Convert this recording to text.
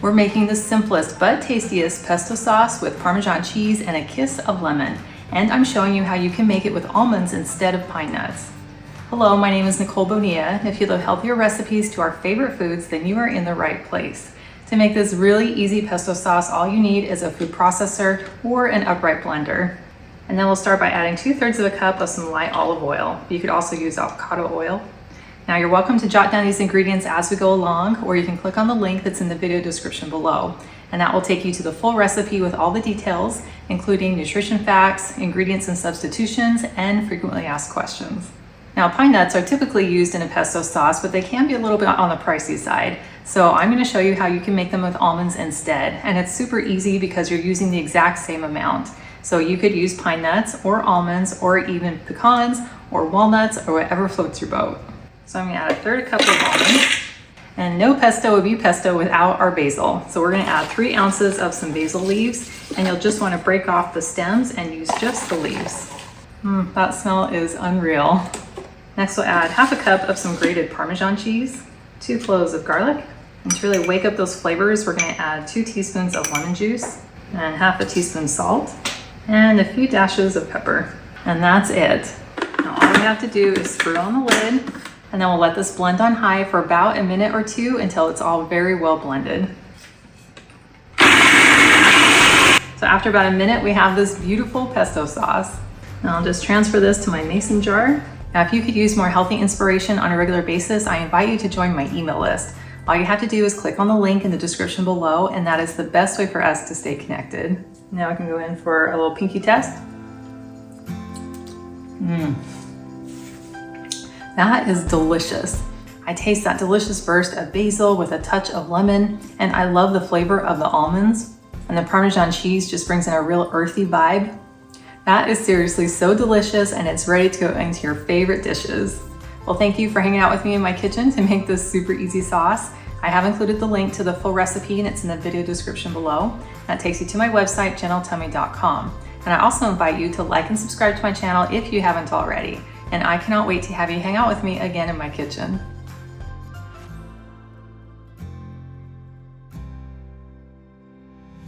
We're making the simplest but tastiest pesto sauce with Parmesan cheese and a kiss of lemon. And I'm showing you how you can make it with almonds instead of pine nuts. Hello, my name is Nicole Bonilla, and if you love healthier recipes to our favorite foods, then you are in the right place. To make this really easy pesto sauce, all you need is a food processor or an upright blender. And then we'll start by adding 2/3 of a cup of some light olive oil. You could also use avocado oil. Now you're welcome to jot down these ingredients as we go along, or you can click on the link that's in the video description below. And that will take you to the full recipe with all the details, including nutrition facts, ingredients and substitutions, and frequently asked questions. Now, pine nuts are typically used in a pesto sauce, but they can be a little bit on the pricey side. So I'm going to show you how you can make them with almonds instead. And it's super easy because you're using the exact same amount. So you could use pine nuts or almonds or even pecans or walnuts or whatever floats your boat. So I'm going to add 1/3 cup of almonds. And no pesto would be pesto without our basil. So we're going to add 3 ounces of some basil leaves, and you'll just want to break off the stems and use just the leaves. That smell is unreal. Next we'll add 1/2 cup of some grated Parmesan cheese, 2 cloves of garlic. And to really wake up those flavors, we're going to add 2 teaspoons of lemon juice and 1/2 teaspoon salt and a few dashes of pepper. And that's it. Now all we have to do is screw on the lid, and then we'll let this blend on high for about a minute or 2 until it's all very well blended. So after about a minute, we have this beautiful pesto sauce. Now I'll just transfer this to my mason jar. Now, if you could use more healthy inspiration on a regular basis, I invite you to join my email list. All you have to do is click on the link in the description below, and that is the best way for us to stay connected. Now I can go in for a little pinky test. That is delicious. I taste that delicious burst of basil with a touch of lemon, and I love the flavor of the almonds, and the Parmesan cheese just brings in a real earthy vibe. That is seriously so delicious, and it's ready to go into your favorite dishes. Well, thank you for hanging out with me in my kitchen to make this super easy sauce. I have included the link to the full recipe, and it's in the video description below. That takes you to my website, gentletummy.com. And I also invite you to like and subscribe to my channel if you haven't already. And I cannot wait to have you hang out with me again in my kitchen.